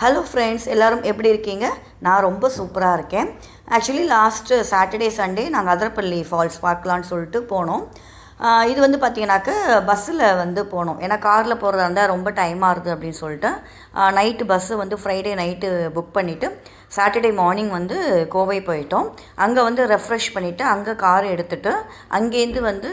Hello friends, எல்லோரும் எப்படி இருக்கீங்க? நான் ரொம்ப சூப்பராக இருக்கேன். ஆக்சுவலி லாஸ்ட்டு சாட்டர்டே சண்டே நாங்கள் அதிரப்பள்ளி ஃபால்ஸ் பார்க்கலான்னு சொல்லிட்டு போனோம். இது வந்து பார்த்திங்கனாக்க பஸ்ஸில் வந்து போனோம். ஏன்னா காரில் போகிறதா இருந்தால் ரொம்ப டைம் ஆகுது அப்படின்னு சொல்லிட்டு நைட்டு பஸ்ஸு வந்து ஃப்ரைடே நைட்டு புக் பண்ணிவிட்டு சாட்டர்டே மார்னிங் வந்து கோவை போயிட்டோம். அங்கே வந்து ரெஃப்ரெஷ் பண்ணிவிட்டு அங்கே கார் எடுத்துகிட்டு அங்கேருந்து வந்து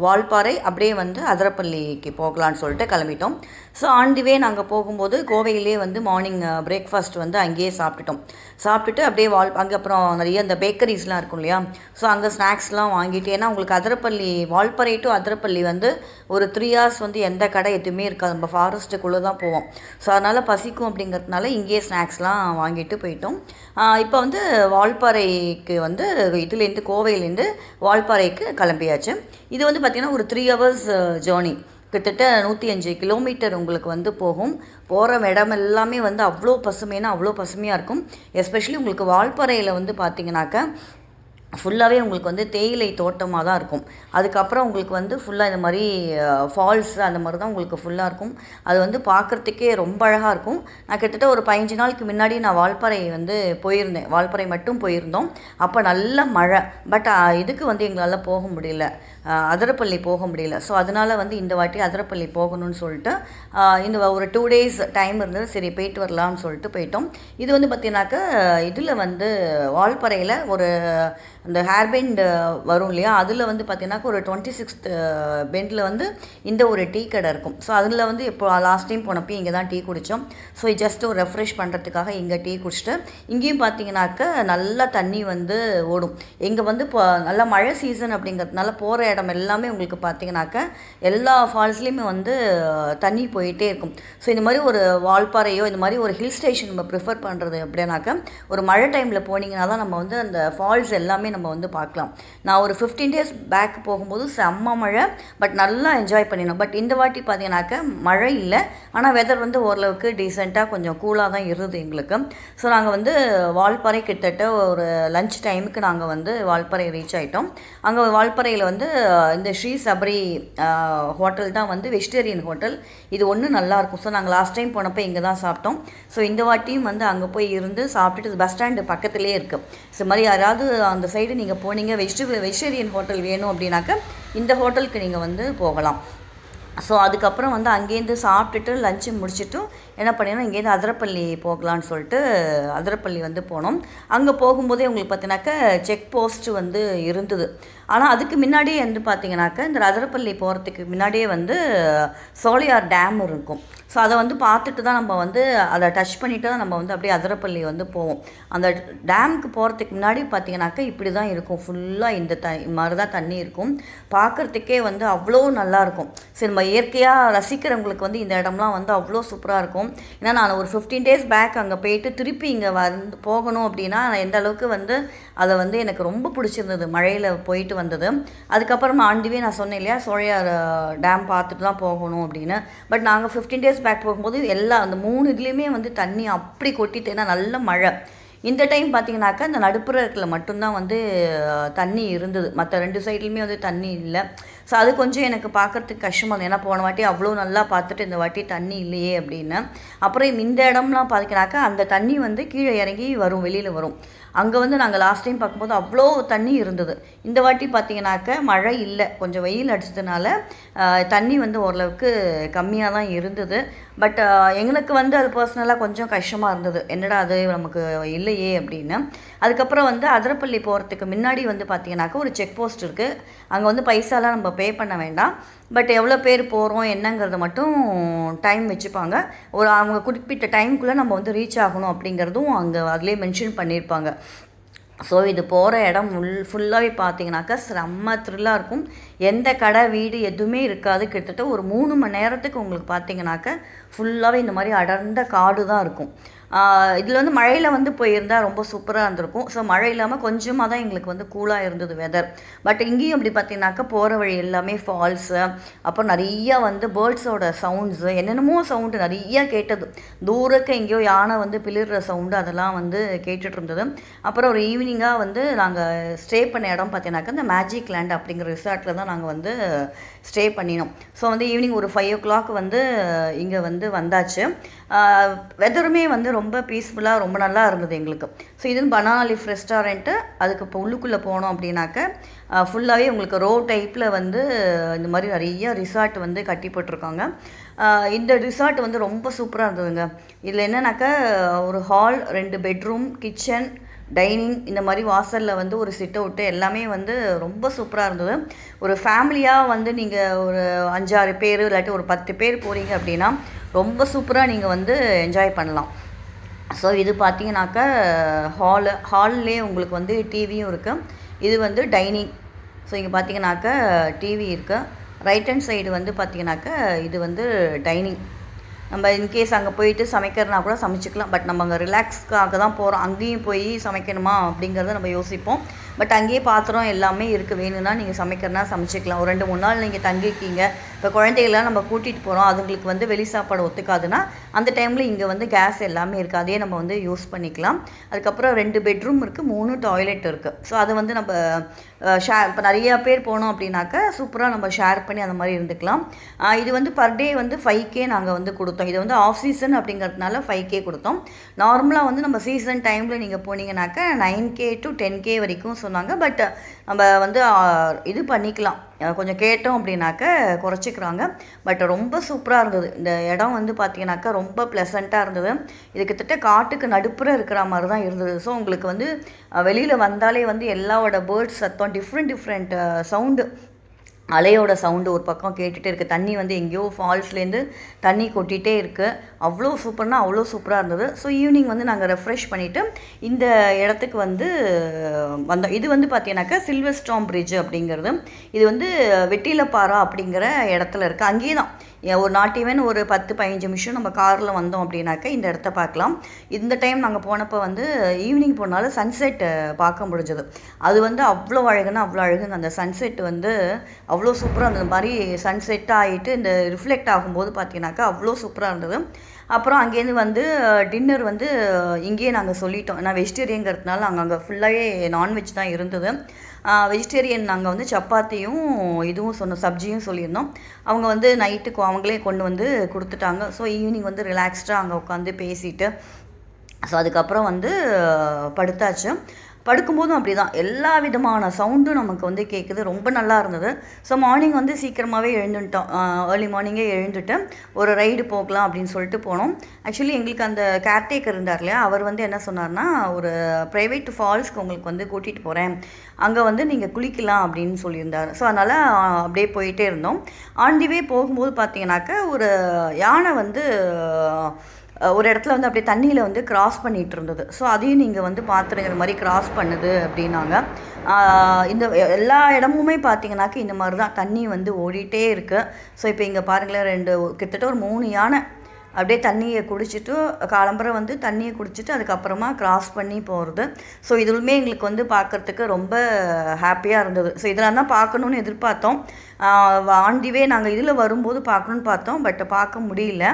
வால்பாறை அப்படியே வந்து அதிரப்பள்ளிக்கு போகலான்னு சொல்லிட்டு கிளம்பிட்டோம். ஸோ ஆன் தி வே நாங்கள் போகும்போது கோவையிலே வந்து மார்னிங் பிரேக்ஃபாஸ்ட் வந்து அங்கேயே சாப்பிட்டுட்டு அப்படியே அங்கே அப்புறம் நிறைய இந்த பேக்கரிஸ்லாம் இருக்கும் இல்லையா, ஸோ அங்கே ஸ்நாக்ஸ்லாம் வாங்கிட்டு, ஏன்னா உங்களுக்கு அதிரப்பள்ளி வால்பாறை டு அதிரப்பள்ளி வந்து ஒரு 3 hours வந்து எந்த கடை எதுவுமே இருக்காது, நம்ம ஃபாரஸ்ட்டுக்குள்ளே தான் போவோம். ஸோ அதனால் பசிக்கும் அப்படிங்கிறதுனால இங்கேயே ஸ்நாக்ஸ்லாம் வாங்கிட்டு போயிட்டோம். இப்போ வந்து வால்பாறைக்கு வந்து இதுலேருந்து கோவையிலேருந்து வால்பாறைக்கு கிளம்பியாச்சு. இது வந்து பார்த்திங்கன்னா ஒரு 3 hours ஜேர்னி, கிட்டத்தட்ட 105 கிலோமீட்டர் உங்களுக்கு வந்து போகும். போகிற இடம் எல்லாமே வந்து அவ்வளோ பசுமையாக இருக்கும். எஸ்பெஷலி உங்களுக்கு வால்பாறையில் வந்து பார்த்திங்கனாக்கா ஃபுல்லாகவே உங்களுக்கு வந்து தேயிலை தோட்டமாக தான் இருக்கும். அதுக்கப்புறம் உங்களுக்கு வந்து ஃபுல்லாக இந்த மாதிரி ஃபால்ஸ் அந்த மாதிரி தான் உங்களுக்கு ஃபுல்லாக இருக்கும். அது வந்து பார்க்குறதுக்கே ரொம்ப அழகாக இருக்கும். நான் கிட்டத்தட்ட ஒரு 15 நாளுக்கு முன்னாடி நான் வால்பாறை வந்து போயிருந்தேன். வால்பாறை மட்டும் போயிருந்தோம். அப்போ நல்ல மழை. பட் இதுக்கு வந்து எங்களால் போக முடியல, அதிரப்பள்ளி போக முடியல. ஸோ அதனால் வந்து இந்த வாட்டி அதிரப்பள்ளி போகணும்னு சொல்லிட்டு இந்த ஒரு 2 days டைம் இருந்தது. சரி போயிட்டு வரலாம்னு சொல்லிட்டு போயிட்டோம். இது வந்து பார்த்தீங்கன்னாக்கா இதில் வந்து வால்பாறையில் ஒரு இந்த ஹேர் பெண்ட் வரும் இல்லையா, அதில் வந்து பார்த்தீங்கன்னாக்கா ஒரு 26th பெண்டில் வந்து இந்த ஒரு டீ கடை இருக்கும். ஸோ அதில் வந்து இப்போ லாஸ்ட் டைம் போனப்போ இங்கே தான் டீ குடித்தோம். ஸோ ஜஸ்ட் ஒரு ரெஃப்ரெஷ் பண்ணுறதுக்காக இங்கே டீ குடிச்சிட்டு, இங்கேயும் பார்த்தீங்கன்னாக்கா நல்லா தண்ணி வந்து ஓடும். இங்கே வந்து இப்போ நல்லா மழை சீசன் அப்படிங்கிறதுனால போகிற இடம் எல்லாமே உங்களுக்கு பார்த்தீங்கன்னாக்கா எல்லா ஃபால்ஸ்லேயுமே வந்து தண்ணி போயிட்டே இருக்கும். ஸோ இந்த மாதிரி ஒரு வால்பாறையோ இந்த மாதிரி ஒரு ஹில் ஸ்டேஷன் நம்ம ப்ரிஃபர் பண்ணுறது அப்படின்னாக்கா ஒரு மழை டைமில் போனீங்கன்னா தான் நம்ம வந்து அந்த ஃபால்ஸ் எல்லாமே நம்ம வந்து பார்க்கலாம். நான் ஒரு 15 days பேக் போகும்போது செம்ம மழை, பட் நல்லா என்ஜாய் பண்ணினோம். பட் இந்த வாட்டி பார்த்தீங்கன்னாக்கா மழை இல்லை, ஆனால் வெதர் வந்து ஓரளவுக்கு டீசெண்டாக கொஞ்சம் கூலாக தான் இருந்தது எங்களுக்கு. ஸோ நாங்கள் வந்து வால்பாறை கிட்டத்தட்ட ஒரு லஞ்ச் டைமுக்கு நாங்கள் வந்து வால்பாறை ரீச் ஆகிட்டோம். அங்கே வால்பாறையில் வந்து இந்த ஸ்ரீ சபரி ஹோட்டல் தான் வந்து வெஜிடேரியன் ஹோட்டல். இது ஒன்று நல்லாயிருக்கும். ஸோ நாங்கள் லாஸ்ட் டைம் போனப்போ இங்கே தான் சாப்பிட்டோம். ஸோ இந்த வாட்டியும் வந்து அங்கே போய் இருந்து சாப்பிட்டுட்டு பஸ் ஸ்டாண்டு பக்கத்துலேயே இருக்குது. ஸோ மாதிரி யாராவது அந்த சைடு நீங்கள் போனீங்க வெஜிடேரியன் ஹோட்டல் வேணும் அப்படின்னாக்கா இந்த ஹோட்டலுக்கு நீங்கள் வந்து போகலாம். ஸோ அதுக்கப்புறம் வந்து அங்கேருந்து சாப்பிட்டுட்டு லஞ்சு முடிச்சுட்டும் என்ன பண்ணினோம், இங்கேருந்து அதிரப்பள்ளி போகலான்னு சொல்லிட்டு அதிரப்பள்ளி வந்து போனோம். அங்கே போகும்போதே உங்களுக்கு பார்த்தீங்கன்னாக்கா செக் போஸ்ட்டு வந்து இருந்தது. ஆனால் அதுக்கு முன்னாடியே வந்து பார்த்தீங்கன்னாக்கா இந்த அதிரப்பள்ளி போகிறதுக்கு முன்னாடியே வந்து சோலையார் டேம் இருக்கும். ஸோ அதை வந்து பார்த்துட்டு தான் நம்ம வந்து அதை டச் பண்ணிவிட்டு தான் நம்ம வந்து அப்படியே அதிரப்பள்ளி வந்து போவோம். அந்த டேமுக்கு போகிறதுக்கு முன்னாடி பார்த்தீங்கன்னாக்கா இப்படி தான் இருக்கும். ஃபுல்லாக இந்த மாதிரி தான் தண்ணி இருக்கும். பார்க்குறதுக்கே வந்து அவ்வளோ நல்லாயிருக்கும். சரி, நம்ம இயற்கையாக ரசிக்கிறவங்களுக்கு வந்து இந்த இடம்லாம் வந்து அவ்வளோ சூப்பராக இருக்கும். ஏன்னா நான் ஒரு 15 days பேக் அங்கே போயிட்டு திருப்பி இங்கே வந்து போகணும் அப்படின்னா எந்த அளவுக்கு வந்து அதை வந்து எனக்கு ரொம்ப பிடிச்சிருந்தது மழையில் போயிட்டு வந்தது. அதுக்கப்புறம் ஆண்டிவே நான் சொன்னேன் இல்லையா, சோழையார் டேம் பார்த்துட்டு தான் போகணும் அப்படின்னு. பட் நாங்கள் 15 days பேக் போகும்போது அந்த 3 இதுலேயுமே வந்து தண்ணி அப்படி கொட்டிட்டு, ஏன்னா நல்ல மழை. இந்த டைம் பார்த்தீங்கன்னாக்கா இந்த நடுப்புறத்தில் மட்டும்தான் வந்து தண்ணி இருந்தது, மற்ற 2 சைட்லையுமே வந்து தண்ணி இல்லை. ஸோ அது கொஞ்சம் எனக்கு பார்க்குறதுக்கு கஷ்டமாக இருந்தது. ஏன்னா போன வாட்டி அவ்வளோ நல்லா பார்த்துட்டு இந்த வாட்டி தண்ணி இல்லையே அப்படின்னு. அப்புறம் இந்த இடம்லாம் பார்த்தீங்கன்னாக்கா அந்த தண்ணி வந்து கீழே இறங்கி வரும், வெளியில் வரும். அங்கே வந்து நாங்கள் லாஸ்ட் டைம் பார்க்கும்போது அவ்வளோ தண்ணி இருந்தது. இந்த வாட்டி பார்த்தீங்கன்னாக்கா மழை இல்லை, கொஞ்சம் வெயில் அடிச்சதுனால தண்ணி வந்து ஓரளவுக்கு கம்மியாக தான் இருந்தது. பட் எங்களுக்கு வந்து அது பர்சனலாக கொஞ்சம் கஷ்டமாக இருந்தது, என்னடா அது நமக்கு இல்லையே அப்படின்னு. அதுக்கப்புறம் வந்து அதிரப்பள்ளி போகிறதுக்கு முன்னாடி வந்து பார்த்தீங்கன்னாக்கா ஒரு செக் போஸ்ட் இருக்குது. அங்கே வந்து பைசாலாம் நம்ம பே பண்ண வேண்டாம். பட் எவ்வளோ பேர் போகிறோம் என்னங்கிறத மட்டும் டைம் வச்சுப்பாங்க. அவங்க குறிப்பிட்ட டைமுக்குள்ளே நம்ம வந்து ரீச் ஆகணும் அப்படிங்கிறதும் அங்கே அதிலே மென்ஷன் பண்ணியிருப்பாங்க. ஸோ இது போகிற இடம் ஃபுல்லாகவே பார்த்தீங்கன்னாக்கா செம்ம த்ரில்லாக இருக்கும். எந்த கடை வீடு எதுவுமே இருக்காது. கிட்டத்தட்ட ஒரு 3 மணி நேரத்துக்கு உங்களுக்கு பார்த்தீங்கன்னாக்கா ஃபுல்லாகவே இந்த மாதிரி அடர்ந்த காடு தான் இருக்கும். இதில் வந்து மழையில் வந்து போயிருந்தால் ரொம்ப சூப்பராக இருந்திருக்கும். ஸோ மழை இல்லாமல் கொஞ்சமாக தான் எங்களுக்கு வந்து கூலாக இருந்தது வெதர். பட் இங்கேயும் அப்படி பார்த்தீங்கன்னாக்கா போகிற வழி எல்லாமே ஃபால்ஸு, அப்புறம் நிறையா வந்து பேர்ட்ஸோட சவுண்ட்ஸு, என்னென்னமோ சவுண்டு நிறையா கேட்டது. தூரக்க எங்கேயோ யானை வந்து பிளிர்ற சவுண்டு அதெல்லாம் வந்து கேட்டுட்டு இருந்தது. அப்புறம் ஒரு ஈவினிங்காக வந்து நாங்கள் ஸ்டே பண்ண இடம் பார்த்தீங்கன்னாக்கா இந்த மேஜிக் லேண்ட் அப்படிங்கிற ரிசார்ட்டில் தான் நாங்கள் வந்து ஸ்டே பண்ணினோம். ஸோ வந்து ஈவினிங் ஒரு 5 o'clock வந்து இங்கே வந்து வந்தாச்சு. வெதருமே வந்து ரொம்ப பீஸ்ஃபுல்லாக ரொம்ப நல்லா இருந்தது எங்களுக்கு. ஸோ இது பனானா லீஃப் ரெஸ்டாரண்ட்டு. அதுக்கு இப்போ உள்ளுக்குள்ளே போனோம் அப்படின்னாக்க ஃபுல்லாகவே உங்களுக்கு ரோ டைப்பில் வந்து இந்த மாதிரி நிறைய ரிசார்ட் வந்து கட்டி போட்டிருக்காங்க. இந்த ரிசார்ட் வந்து ரொம்ப சூப்பராக இருந்ததுங்க. இதில் என்னன்னாக்கா ஒரு ஹால், 2 பெட்ரூம், கிச்சன், டைனிங், இந்த மாதிரி வாசலில் வந்து ஒரு சிட் அவுட்டு எல்லாமே வந்து ரொம்ப சூப்பராக இருந்தது. ஒரு ஃபேமிலியாக வந்து நீங்கள் ஒரு 5-6 பேர் இல்லாட்டி ஒரு 10 பேர் போகிறீங்க அப்படின்னா ரொம்ப சூப்பராக நீங்கள் வந்து என்ஜாய் பண்ணலாம். ஸோ இது பார்த்தீங்கன்னாக்கா ஹால்லே உங்களுக்கு வந்து டிவியும் இருக்குது. இது வந்து டைனிங். ஸோ இங்கே பார்த்தீங்கன்னாக்கா டிவி இருக்குது. ரைட் ஹேண்ட் சைடு வந்து பார்த்தீங்கன்னாக்கா இது வந்து டைனிங். நம்ம இன்கேஸ் அங்கே போயிட்டு சமைக்கிறதுனா கூட சமைச்சிக்கலாம். பட் நம்ம அங்கே ரிலாக்ஸ்க்காக தான் போகிறோம். அங்கேயும் போய் சமைக்கணுமா அப்படிங்கிறத நம்ம யோசிப்போம். பட் அங்கேயே பாத்திரம் எல்லாமே இருக்குது. வேணும்னா நீங்கள் சமைக்கிறனா சமைச்சிக்கலாம். ஒரு 2-3 நாள் நீங்கள் தங்கியிருக்கீங்க. இப்போ குழந்தைகள்லாம் நம்ம கூட்டிகிட்டு போகிறோம், அதுங்களுக்கு வந்து வெளி சாப்பாடு ஒத்துக்காதுன்னா அந்த டைமில் இங்கே வந்து கேஸ் எல்லாமே இருக்குது. அதே நம்ம வந்து யூஸ் பண்ணிக்கலாம். அதுக்கப்புறம் 2 பெட்ரூம் இருக்குது, 3 டாய்லெட் இருக்குது. ஸோ அது வந்து நம்ம ஷேர் இப்போ நிறையா பேர் போனோம் அப்படின்னாக்கா சூப்பராக நம்ம ஷேர் பண்ணி அந்த மாதிரி இருந்துக்கலாம். இது வந்து பர் டே வந்து 5K நாங்கள் வந்து கொடுத்தோம். இது வந்து ஆஃப் சீசன் அப்படிங்கிறதுனால 5K கொடுத்தோம். நார்மலாக வந்து நம்ம சீசன் டைமில் நீங்கள் போனீங்கன்னாக்கா 9K to 10K வரைக்கும் சொன்னாங்க. பட் நம்ம வந்து இது பண்ணிக்கலாம், கொஞ்சம் கேட்டோம் அப்படின்னாக்க குறைச்சிக்கிறாங்க. பட் ரொம்ப சூப்பராக இருந்தது. இந்த இடம் வந்து பார்த்தீங்கன்னாக்கா ரொம்ப ப்ளசண்ட்டாக இருந்தது. இது கிட்டத்தட்ட காட்டுக்கு நடுப்புற இருக்கிற மாதிரி தான் இருந்தது. ஸோ உங்களுக்கு வந்து வெளியில் வந்தாலே வந்து எல்லாவோட பேர்ட்ஸ் சத்தம், டிஃப்ரெண்ட் சவுண்டு, அலையோட சவுண்டு ஒரு பக்கம் கேட்டுகிட்டே இருக்குது. தண்ணி வந்து எங்கேயோ ஃபால்ஸ்லேருந்து தண்ணி கொட்டிகிட்டே இருக்குது. அவ்வளோ சூப்பர்னால் அவ்வளோ சூப்பராக இருந்தது. ஸோ ஈவினிங் வந்து நாங்கள் ரெஃப்ரெஷ் பண்ணிவிட்டு இந்த இடத்துக்கு வந்து வந்தோம். இது வந்து பார்த்தீங்கன்னாக்கா சில்வர் ஸ்டாம் பிரிட்ஜ் அப்படிங்கிறது. இது வந்து வெட்டிலப்பாரா அப்படிங்கிற இடத்துல இருக்குது. அங்கேயே தான் ஒரு நாட் ஈவன் ஒரு 10-15 நிமிஷம் நம்ம காரில் வந்தோம் அப்படின்னாக்கா இந்த இடத்த பார்க்கலாம். இந்த டைம் நாங்கள் போனப்போ வந்து ஈவினிங் போனாலும் சன்செட் பார்க்க முடிஞ்சது. அது வந்து அவ்வளோ அழகுன்னா அவ்வளோ அழகுங்க. அந்த சன்செட் வந்து அவ்வளோ சூப்பராக இருந்தது. மாதிரி சன்செட் ஆகிட்டு இந்த ரிஃப்ளெக்ட் ஆகும்போது பார்த்தீங்கன்னாக்கா அவ்வளோ சூப்பராக இருந்தது. அப்புறம் அங்கேருந்து வந்து டின்னர் வந்து இங்கேயே நாங்கள் சொல்லிட்டோம். நான் வெஜிடேரியங்கிறதுனால அங்கே ஃபுல்லாகவே நான்வெஜ் தான் இருந்தது. வெஜிடேரியன் நாங்கள் வந்து சப்பாத்தியும் இதுவும் சொன்னோம், சப்ஜியும் சொல்லியிருந்தோம். அவங்க வந்து நைட்டுக்கு அவங்களே கொண்டு வந்து கொடுத்துட்டாங்க. ஸோ ஈவினிங் வந்து ரிலாக்ஸ்டாக அங்கே உட்காந்து பேசிட்டு ஸோ அதுக்கப்புறம் வந்து படுத்தாச்சு. படுக்கும்போதும் அப்படி தான் எல்லா விதமான சவுண்டும் நமக்கு வந்து கேட்குது. ரொம்ப நல்லா இருந்தது. ஸோ மார்னிங் வந்து சீக்கிரமாகவே எழுந்துட்டோம். ஏர்லி மார்னிங்கே எழுந்துட்டு ஒரு ரைடு போகலாம் அப்படின்னு சொல்லிட்டு போனோம். ஆக்சுவலி எங்களுக்கு அந்த கேர்டேக்கர் இருந்தார் இல்லையா, அவர் வந்து என்ன சொன்னார்னா, ஒரு ப்ரைவேட் ஃபால்ஸ்க்கு உங்களுக்கு வந்து கூட்டிகிட்டு போகிறேன், அங்கே வந்து நீங்கள் குளிக்கலாம் அப்படின்னு சொல்லியிருந்தார். ஸோ அதனால் அப்படியே போயிட்டே இருந்தோம். ஆன் தி வே போகும்போது பார்த்தீங்கன்னாக்கா ஒரு யானை வந்து ஒரு இடத்துல வந்து அப்படியே தண்ணியில் வந்து கிராஸ் பண்ணிகிட்டு இருந்தது. ஸோ அதையும் நீங்கள் வந்து பார்த்துருங்க, இந்த மாதிரி கிராஸ் பண்ணுது அப்படின்னாங்க. இந்த எல்லா இடமுமே பார்த்தீங்கன்னாக்கா இந்த மாதிரி தான் தண்ணி வந்து ஓடிட்டே இருக்குது. ஸோ இப்போ இங்கே பாருங்களேன், கிட்டத்தட்ட ஒரு 3 யானை அப்படியே தண்ணியை குடிச்சிட்டு காலம்பரை வந்து தண்ணியை குடிச்சிட்டு அதுக்கப்புறமா கிராஸ் பண்ணி போகிறது. ஸோ இதுவுமே எங்களுக்கு வந்து பார்க்குறதுக்கு ரொம்ப ஹாப்பியாக இருந்தது. ஸோ இதெல்லாம் தான் பார்க்கணுன்னு எதிர்பார்த்தோம். ஆண்டிவே நாங்கள் இதில் வரும்போது பார்க்கணுன்னு பார்த்தோம், பட் பார்க்க முடியல.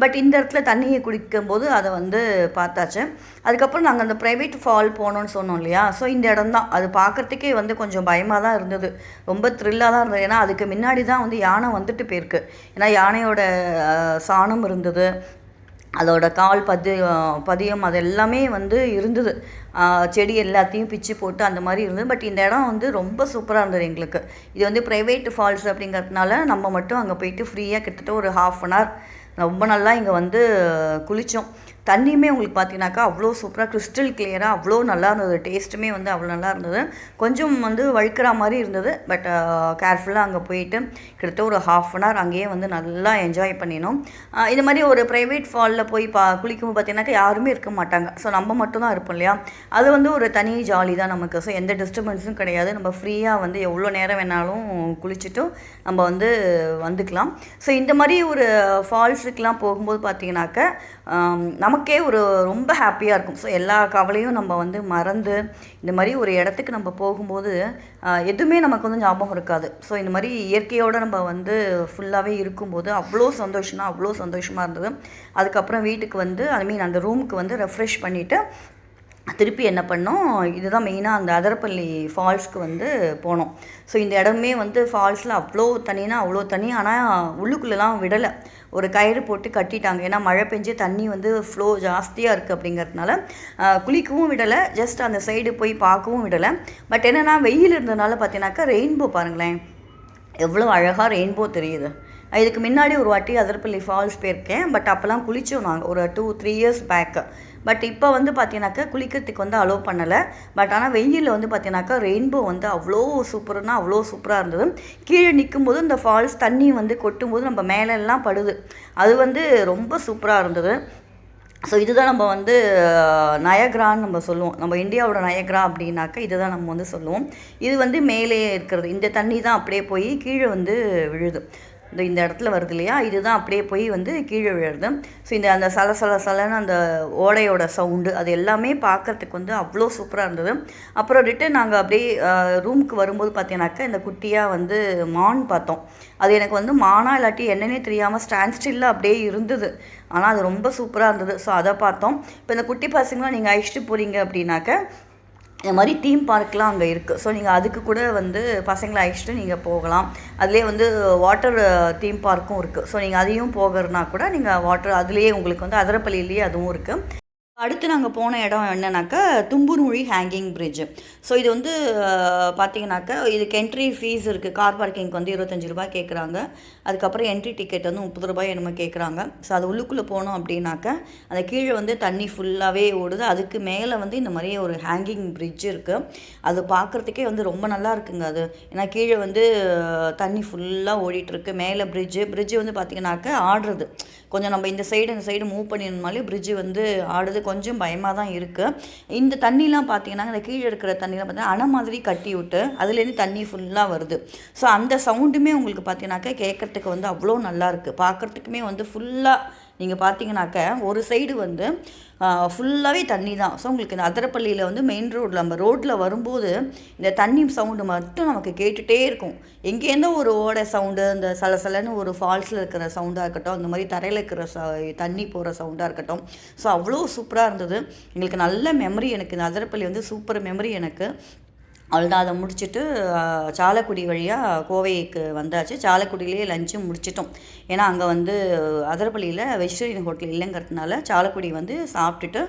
பட் இந்த இடத்துல தண்ணியை குடிக்கும்போது அதை வந்து பார்த்தாச்சு. அதுக்கப்புறம் நாங்கள் அந்த ப்ரைவேட் ஃபால் போனோன்னு சொன்னோம் இல்லையா, ஸோ இந்த இடம் தான். அது பார்க்குறதுக்கே வந்து கொஞ்சம் பயமாக தான் இருந்தது, ரொம்ப த்ரில்லாக தான் இருந்தது. ஏன்னா அதுக்கு முன்னாடி தான் வந்து யானை வந்துட்டு போயிருக்கு. ஏன்னா யானையோட சாணம் இருந்தது, அதோட கால் பதியம் அது எல்லாமே வந்து இருந்தது. செடி எல்லாத்தையும் பிச்சு போட்டு அந்த மாதிரி இருந்தது. பட் இந்த இடம் வந்து ரொம்ப சூப்பராக இருந்தது எங்களுக்கு. இது வந்து ப்ரைவேட் ஃபால்ஸ் அப்படிங்கிறதுனால நம்ம மட்டும் அங்கே போயிட்டு ஃப்ரீயாக கிட்டத்தட்ட ஒரு 1/2 an hour ரொம்ப நல்லா இங்கே வந்து குளித்தோம். தண்ணியுமே உங்களுக்கு பார்த்தீங்கன்னாக்கா அவ்வளோ சூப்பராக கிறிஸ்டல் கிளியராக அவ்வளோ நல்லா இருந்தது. டேஸ்ட்டுமே வந்து அவ்வளோ நல்லா இருந்தது. கொஞ்சம் வந்து வழுக்கிற மாதிரி இருந்தது. பட் கேர்ஃபுல்லாக அங்கே போயிட்டு கிட்டத்தட்ட ஒரு 1/2 an hour அங்கேயே வந்து நல்லா என்ஜாய் பண்ணினோம். இந்த மாதிரி ஒரு ப்ரைவேட் ஃபாலில் போய் குளிக்கும்போது பார்த்தீங்கன்னாக்கா யாருமே இருக்க மாட்டாங்க. ஸோ நம்ம மட்டும் தான் இருப்போம் இல்லையா, அது வந்து ஒரு தனி ஜாலி தான் நமக்கு. ஸோ எந்த டிஸ்டர்பன்ஸும் கிடையாது. நம்ம ஃப்ரீயாக வந்து எவ்வளோ நேரம் வேணாலும் குளிச்சுட்டும் நம்ம வந்து வந்துக்கலாம். ஸோ இந்த மாதிரி ஒரு ஃபால்ஸுக்கெலாம் போகும்போது பார்த்தீங்கன்னாக்கா நமக்கே ஒரு ரொம்ப ஹாப்பியாக இருக்கும். ஸோ எல்லா கவலையும் நம்ம வந்து மறந்து இந்த மாதிரி ஒரு இடத்துக்கு நம்ம போகும்போது எதுவுமே நமக்கு வந்து ஞாபகம் இருக்காது. ஸோ இந்த மாதிரி இயற்கையோடு நம்ம வந்து ஃபுல்லாகவே இருக்கும்போது அவ்வளோ சந்தோஷமாக இருந்தது. அதுக்கப்புறம் வீட்டுக்கு வந்து அந்த ரூமுக்கு வந்து ரெஃப்ரெஷ் பண்ணிவிட்டு திருப்பி என்ன பண்ணோம், இதுதான் மெயினாக அந்த அதரப்பள்ளி ஃபால்ஸ்க்கு வந்து போனோம். ஸோ இந்த இடமே வந்து ஃபால்ஸில் அவ்வளோ தண்ணினா அவ்வளோ தண்ணி. ஆனால் உள்ளுக்குள்ளெலாம் விடலை, ஒரு கயிறு போட்டு கட்டிட்டாங்க. ஏன்னா மழை பெஞ்சு தண்ணி வந்து ஃப்ளோ ஜாஸ்தியாக இருக்குது அப்படிங்கிறதுனால குளிக்கவும் விடலை, ஜஸ்ட் அந்த சைடு போய் பார்க்கவும் விடலை. பட் என்னென்னா வெயில் இருந்ததுனால பார்த்தீங்கன்னாக்கா ரெயின்போ பாருங்களேன், எவ்வளோ அழகாக ரெயின்போ தெரியுது. இதுக்கு முன்னாடி ஒரு வாட்டி அதரப்பள்ளி ஃபால்ஸ் போயிருக்கேன். பட் அப்போல்லாம் குளித்தோம் நாங்கள் ஒரு 2-3 இயர்ஸ் பேக்கு. பட் இப்போ வந்து பார்த்தீங்கன்னாக்கா குளிக்கிறதுக்கு வந்து அலோவ் பண்ணலை. பட் ஆனால் வெயிலில் வந்து பார்த்தீங்கன்னாக்கா ரெயின்போ வந்து அவ்வளோ சூப்பர்னா அவ்வளோ சூப்பராக இருந்தது. கீழே நிற்கும்போது இந்த ஃபால்ஸ் தண்ணி வந்து கொட்டும்போது நம்ம மேலெல்லாம் படுது, அது வந்து ரொம்ப சூப்பராக இருந்தது. ஸோ இதுதான் நம்ம வந்து நயக்ரான்னு நம்ம சொல்லுவோம். நம்ம இந்தியாவோட நயக்ரா அப்படின்னாக்கா இதுதான் நம்ம வந்து சொல்லுவோம். இது வந்து மேலே இருக்கிறது, இந்த தண்ணி தான் அப்படியே போய் கீழே வந்து விழுது. இந்த இடத்துல வருது இல்லையா, இதுதான் அப்படியே போய் வந்து கீழே விழுது. ஸோ அந்த சலன்னு அந்த ஓடையோட சவுண்டு அது எல்லாமே பார்க்குறதுக்கு வந்து அவ்வளோ சூப்பராக இருந்தது. அப்புறம் ரிட்டன் நாங்கள் அப்படியே ரூமுக்கு வரும்போது பார்த்தீங்கன்னாக்கா இந்த குட்டியாக வந்து மான் பார்த்தோம். அது எனக்கு வந்து மானா இல்லாட்டி என்னன்னே தெரியாமல் ஸ்டாண்ட் ஸ்டில்லாக அப்படியே இருந்தது. ஆனால் அது ரொம்ப சூப்பராக இருந்தது. ஸோ அதை பார்த்தோம். இப்போ இந்த குட்டி பசங்களாம் நீங்கள் அழைச்சிட்டு போகிறீங்க அப்படின்னாக்க இந்த மாதிரி தீம் பார்க்லாம் அங்கே இருக்குது. ஸோ நீங்கள் அதுக்கு கூட வந்து பசங்களை அழைச்சிட்டு நீங்கள் போகலாம். அதிலே வந்து வாட்டர் தீம் பார்க்கும் இருக்குது. ஸோ நீங்கள் அதையும் போகிறதுனா கூட நீங்கள் வாட்டர் அதுலேயே உங்களுக்கு வந்து அதரப்பள்ளியிலேயே அதுவும் இருக்குது. அடுத்து நாங்கள் போன இடம் என்னன்னாக்கா தும்புருமொழி ஹேங்கிங் பிரிட்ஜ். ஸோ இது வந்து பார்த்தீங்கன்னாக்கா இதுக்கு என்ட்ரி ஃபீஸ் இருக்குது. கார் பார்க்கிங்க்கு வந்து 25 ரூபாய் கேட்குறாங்க. அதுக்கப்புறம் என்ட்ரி டிக்கெட் வந்து 30 ரூபாய் என்னமோ கேட்குறாங்க. ஸோ அது உள்ளுக்குள்ளே போனோம் அப்படின்னாக்கா அந்த கீழே வந்து தண்ணி ஃபுல்லாகவே ஓடுது. அதுக்கு மேலே வந்து இந்த மாதிரி ஒரு ஹேங்கிங் பிரிட்ஜ் இருக்குது. அது பார்க்குறதுக்கே வந்து ரொம்ப நல்லா இருக்குங்க அது. ஏன்னா கீழே வந்து தண்ணி ஃபுல்லாக ஓடிட்டுருக்கு. மேலே பிரிட்ஜு வந்து பார்த்திங்கனாக்கா ஆடுறது. கொஞ்சம் நம்ம இந்த சைடு மூவ் பண்ணிருந்தாலே பிரிட்ஜு வந்து ஆடுது. கொஞ்சம் பயமாக தான் இருக்குது. இந்த தண்ணிலாம் பார்த்தீங்கன்னா இந்த கீழே இருக்கிற தண்ணிலாம் பார்த்தீங்கன்னா அணை மாதிரி கட்டி விட்டு அதுலேருந்து தண்ணி ஃபுல்லாக வருது. ஸோ அந்த சவுண்டுமே உங்களுக்கு பார்த்தீங்கன்னாக்கா கேட்குறதுக்கு வந்து அவ்வளோ நல்லாயிருக்கு. பார்க்குறதுக்குமே வந்து ஃபுல்லாக நீங்கள் பார்த்தீங்கன்னாக்க ஒரு சைடு வந்து ஃபுல்லாகவே தண்ணி தான். ஸோ உங்களுக்கு இந்த அதரப்பள்ளியில் வந்து மெயின் ரோட்டில் நம்ம ரோட்டில் வரும்போது இந்த தண்ணி சவுண்டு மட்டும் நமக்கு கேட்டுகிட்டே இருக்கும். எங்கேருந்தோ ஒரு ஓடை சவுண்டு, இந்த சலசலன்னு ஒரு ஃபால்ஸில் இருக்கிற சவுண்டாக இருக்கட்டும், இந்த மாதிரி தரையில் இருக்கிற தண்ணி போகிற சவுண்டாக இருக்கட்டும். ஸோ அவ்வளோ சூப்பராக இருந்தது. எங்களுக்கு நல்ல மெமரி. எனக்கு இந்த அதரப்பள்ளி வந்து சூப்பர் மெமரி எனக்கு. அவ்வளோதான். அதை முடிச்சுட்டு சாலக்குடி வழியாக கோவைக்கு வந்தாச்சு. சாலக்குடியிலேயே லஞ்சும் முடிச்சிட்டோம். ஏன்னா அங்கே வந்து அதரப்பள்ளியில் வெஜிடேரியன் ஹோட்டல் இல்லைங்கிறதுனால சாலக்குடி வந்து சாப்பிட்டுட்டு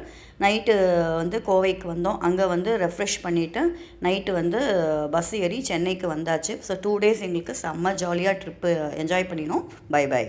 நைட்டு வந்து கோவைக்கு வந்தோம். அங்கே வந்து ரெஃப்ரெஷ் பண்ணிவிட்டு நைட்டு வந்து பஸ் ஏறி சென்னைக்கு வந்தாச்சு. ஸோ 2 டேஸ் எங்களுக்கு செம்ம ஜாலியாக ட்ரிப்பு என்ஜாய் பண்ணினோம். பை.